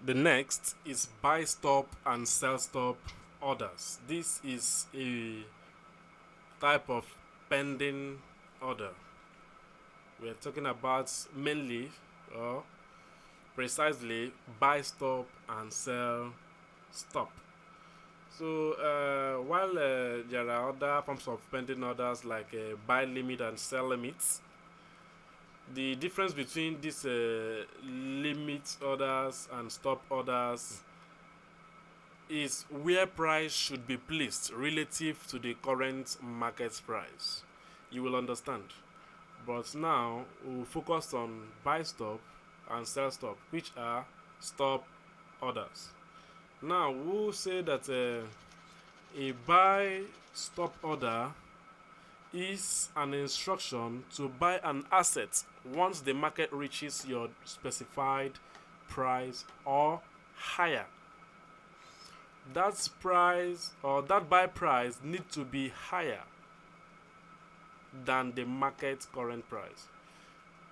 The next is buy stop and sell stop orders. This is a type of pending order. We're talking about mainly or precisely buy stop and sell stop. So while there are other forms of pending orders like buy limit and sell limits, the difference between these limit orders and stop orders is where price should be placed relative to the current market price. You will understand. But now we'll focus on buy stop and sell stop, which are stop orders. Now we'll say that a buy stop order is an instruction to buy an asset once the market reaches your specified price or higher. That price or that buy price need to be higher than the market current price.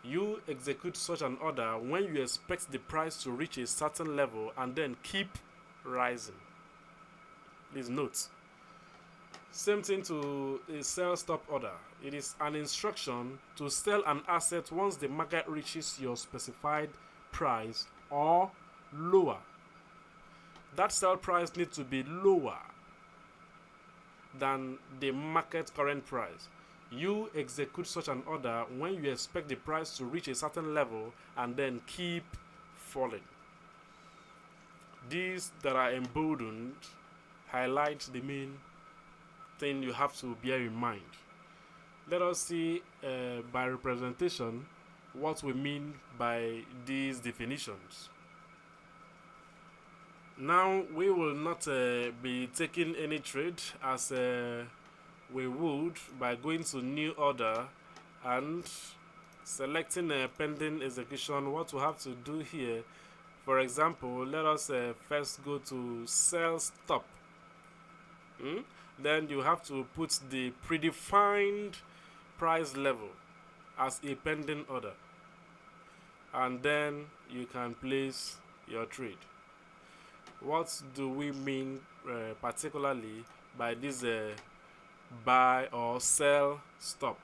You execute such an order when you expect the price to reach a certain level and then keep rising. Please note. Same thing to a sell stop order. It is an instruction to sell an asset once the market reaches your specified price or lower. That sell price needs to be lower than the market current price. You execute such an order when you expect the price to reach a certain level and then keep falling. These that are emboldened highlight the main thing you have to bear in mind. Let us see by representation what we mean by these definitions. Now we will not be taking any trade as we would by going to new order and selecting a pending execution. What we have to do here, for example, let us first go to sell stop. Then you have to put the predefined price level as a pending order, and then you can place your trade. What do we mean particularly by this buy or sell stop?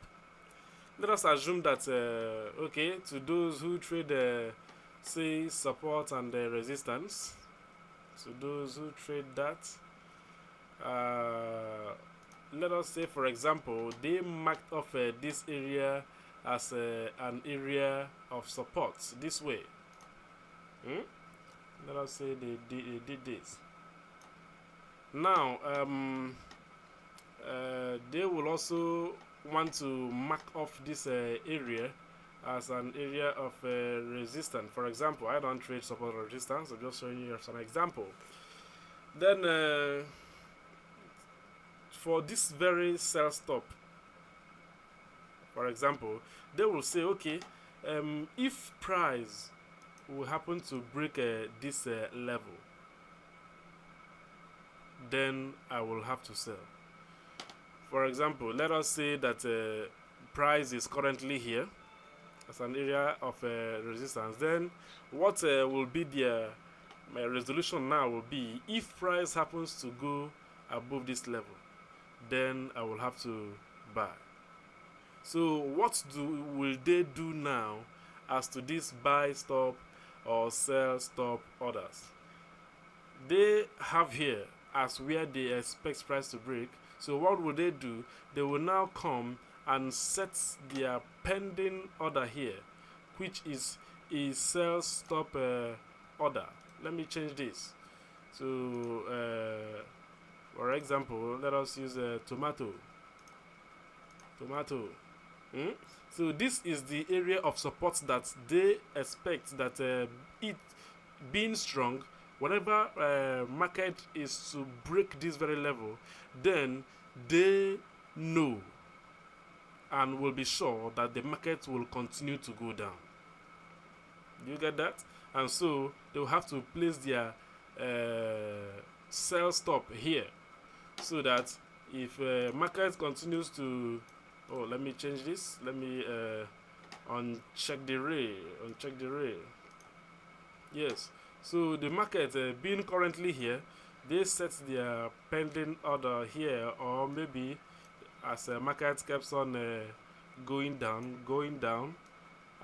Let us assume that okay, to those who trade say support and resistance, to those who trade that, let us say for example they marked off this area as an area of support this way. Let us say they did this. Now they will also want to mark off this area as an area of resistance. For example, I don't trade support or resistance, I'm just showing you as an example. Then for this very sell stop, for example, they will say okay, if price will happen to break this level, then I will have to sell. For example, let us say that price is currently here as an area of resistance. Then what will be my resolution now will be, if price happens to go above this level, then I will have to buy. So what will they do now as to this buy stop or sell stop orders? They have here as where they expect price to break. So what will they do? They will now come and set their pending order here, which is a sell stop order. Let me change this. So for example, let us use tomato. So this is the area of support that they expect that it being strong, whenever market is to break this very level, then they know and will be sure that the market will continue to go down. Do you get that? And so they will have to place their sell stop here, so that if market continues to, oh, let me change this. Let me uncheck the rail. Yes. So the market being currently here, they set their pending order here, or maybe as the market keeps on going down,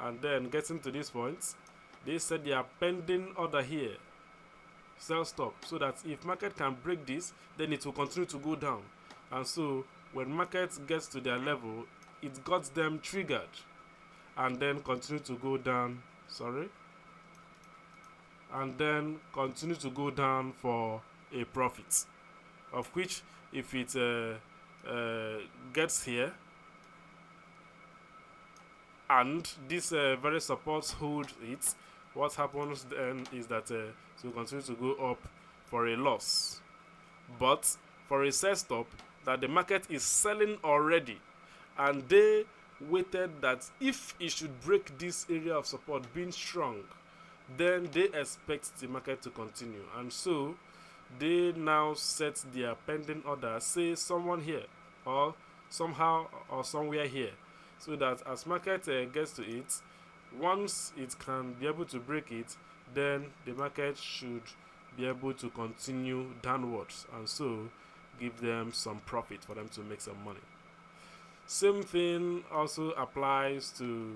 and then getting to this point, they set their pending order here, sell stop, so that if market can break this, then it will continue to go down. And so when market gets to their level, it got them triggered and then continue to go down, and then continue to go down for a profit, of which if it gets here and this very support hold it, what happens then is that it will continue to go up for a loss. But for a sell stop, that the market is selling already, and they waited that if it should break this area of support being strong, then they expect the market to continue. And so they now set their pending order, say someone here or somehow or somewhere here, so that as market gets to it, once it can be able to break it, then the market should be able to continue downwards, and so give them some profit for them to make some money. Same thing also applies to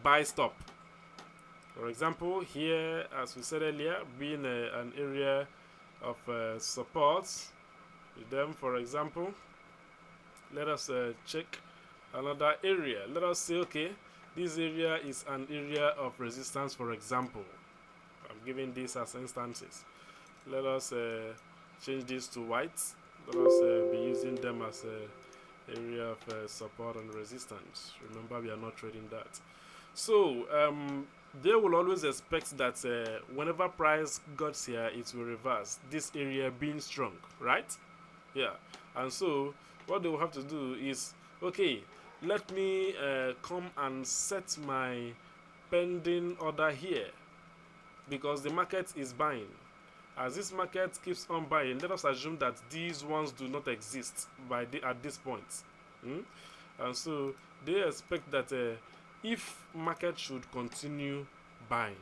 buy stop. For example, here, as we said earlier, being an area of support, then for example, let us check another area. Let us say, okay, this area is an area of resistance, for example. I'm giving this as instances. Let us change this to white. Let us be using them as an area of support and resistance. Remember, we are not trading that. So they will always expect that whenever price got here, it will reverse, this area being strong, right? Yeah. And so what they will have to do is, okay, let me come and set my pending order here, because the market is buying. As this market keeps on buying, let us assume that these ones do not exist at this point. And so they expect that if market should continue buying,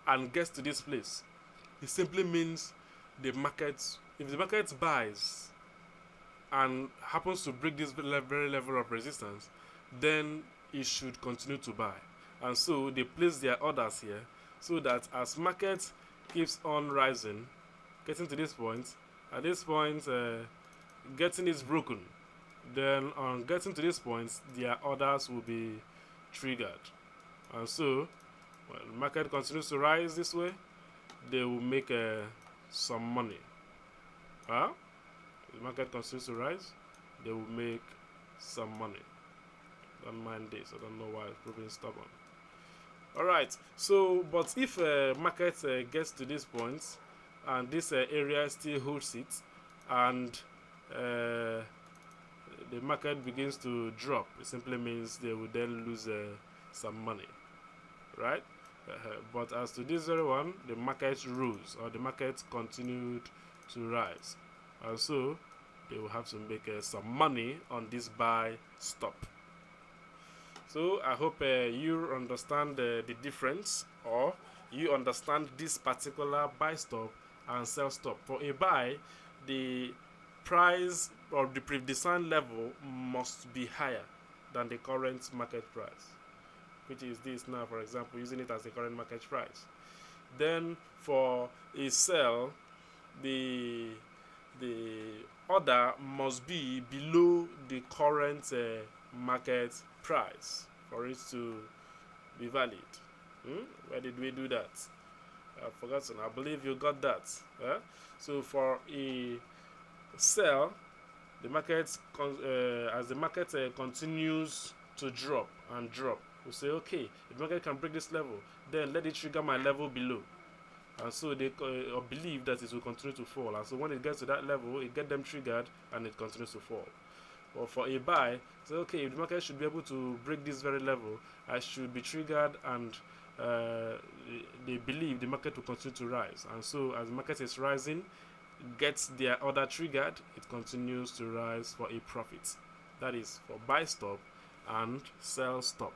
and gets to this place, it simply means if the market buys and happens to break this very level of resistance, then it should continue to buy. And so they place their orders here, so that as market keeps on rising, getting to this point, at this point getting is broken, then on getting to this point, their orders will be triggered. And so when the market continues to rise this way, they will make some money. The market continues to rise, they will make some money. Don't mind this, I don't know why it's proving stubborn. Alright, so but if market gets to this point and this area still holds it, and the market begins to drop, it simply means they will then lose some money, right? But as to this very one, the market rose, or the market continued to rise, and so they will have to make some money on this buy stop. So I hope you understand the difference, or you understand this particular buy stop and sell stop. For a buy, the price or the predefined level must be higher than the current market price, which is this now, for example, using it as the current market price. Then for a sell, the order must be below the current market price for it to be valid. Where did we do that? I've forgotten. I believe you got that. So for a sell, the market as the market continues to drop and drop, we say, okay, if the market can break this level, then let it trigger my level below. And so they believe that it will continue to fall. And so when it gets to that level, it gets them triggered and it continues to fall. Or for a buy, say, okay, if the market should be able to break this very level, I should be triggered, and they believe the market will continue to rise. And so as the market is rising, gets their order triggered, it continues to rise for a profit. That is for buy stop and sell stop.